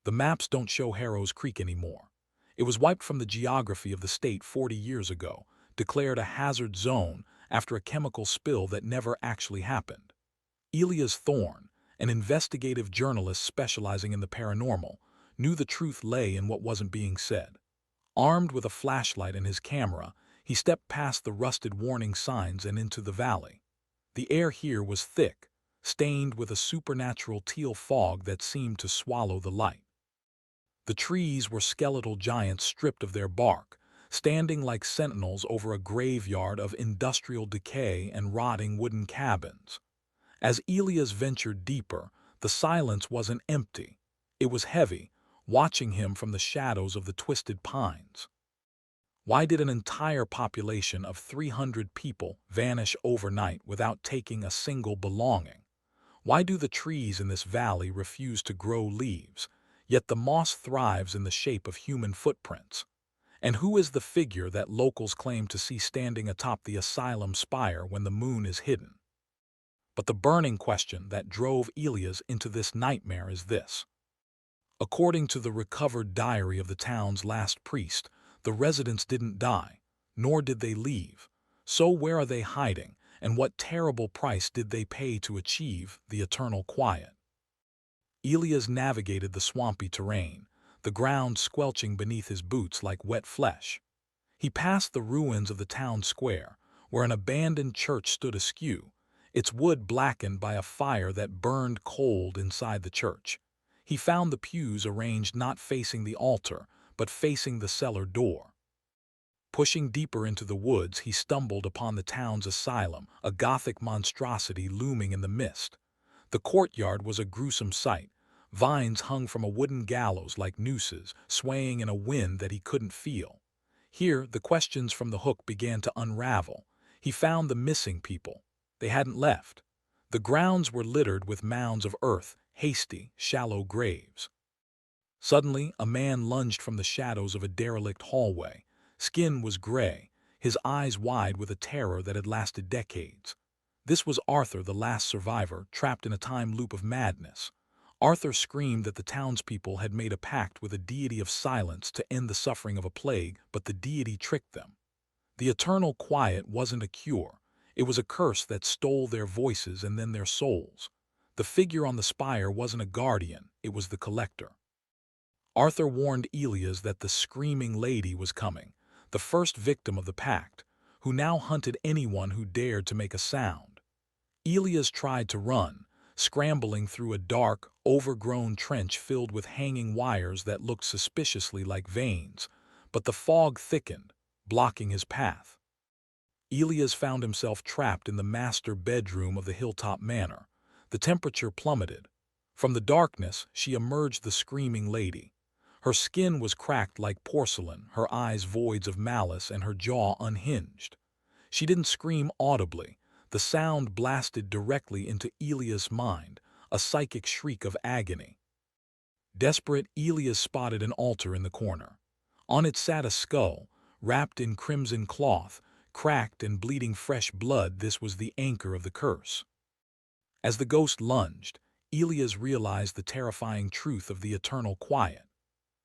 The maps don't show Harrow's Creek anymore. It was wiped from the geography of the state 40 years ago, declared a hazard zone after a chemical spill that never actually happened. Elias Thorne, an investigative journalist specializing in the paranormal, knew the truth lay in what wasn't being said. Armed with a flashlight and his camera, he stepped past the rusted warning signs and into the valley. The air here was thick, stained with a supernatural teal fog that seemed to swallow the light. The trees were skeletal giants stripped of their bark, standing like sentinels over a graveyard of industrial decay and rotting wooden cabins. As Elias ventured deeper, the silence wasn't empty. It was heavy, watching him from the shadows of the twisted pines. Why did an entire population of 300 people vanish overnight without taking a single belonging? Why do the trees in this valley refuse to grow leaves, yet the moss thrives in the shape of human footprints? And who is the figure that locals claim to see standing atop the asylum spire when the moon is hidden? But the burning question that drove Elias into this nightmare is this. According to the recovered diary of the town's last priest, the residents didn't die, nor did they leave. So where are they hiding, and what terrible price did they pay to achieve the eternal quiet? Elias navigated the swampy terrain, the ground squelching beneath his boots like wet flesh. He passed the ruins of the town square, where an abandoned church stood askew, its wood blackened by a fire that burned cold inside the church. He found the pews arranged not facing the altar, but facing the cellar door. Pushing deeper into the woods, he stumbled upon the town's asylum, a Gothic monstrosity looming in the mist. The courtyard was a gruesome sight. Vines hung from a wooden gallows like nooses, swaying in a wind that he couldn't feel. Here, the questions from the hook began to unravel. He found the missing people. They hadn't left. The grounds were littered with mounds of earth, hasty, shallow graves. Suddenly, a man lunged from the shadows of a derelict hallway. Skin was gray, his eyes wide with a terror that had lasted decades. This was Arthur, the last survivor, trapped in a time loop of madness. Arthur screamed that the townspeople had made a pact with a deity of silence to end the suffering of a plague, but the deity tricked them. The eternal quiet wasn't a cure. It was a curse that stole their voices and then their souls. The figure on the spire wasn't a guardian, it was the collector. Arthur warned Elias that the screaming lady was coming, the first victim of the pact, who now hunted anyone who dared to make a sound. Elias tried to run, scrambling through a dark, overgrown trench filled with hanging wires that looked suspiciously like veins, but the fog thickened, blocking his path. Elias found himself trapped in the master bedroom of the Hilltop Manor. The temperature plummeted. From the darkness, she emerged, the screaming lady. Her skin was cracked like porcelain, her eyes voids of malice, and her jaw unhinged. She didn't scream audibly. The sound blasted directly into Elias' mind, a psychic shriek of agony. Desperate, Elias spotted an altar in the corner. On it sat a skull, wrapped in crimson cloth, cracked and bleeding fresh blood. This was the anchor of the curse. As the ghost lunged, Elias realized the terrifying truth of the eternal quiet.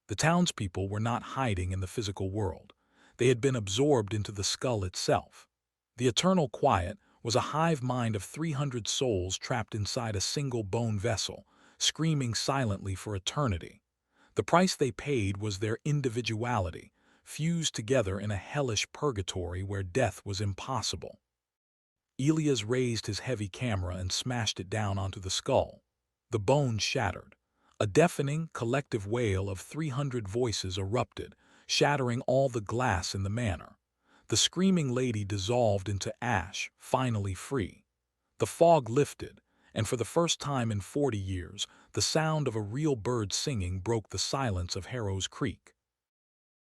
The townspeople were not hiding in the physical world. They had been absorbed into the skull itself. The eternal quiet was a hive mind of 300 souls trapped inside a single bone vessel, screaming silently for eternity. The price they paid was their individuality, fused together in a hellish purgatory where death was impossible. Elias raised his heavy camera and smashed it down onto the skull. The bone shattered. A deafening, collective wail of 300 voices erupted, shattering all the glass in the manor. The screaming lady dissolved into ash, finally free. The fog lifted, and for the first time in 40 years, the sound of a real bird singing broke the silence of Harrow's Creek.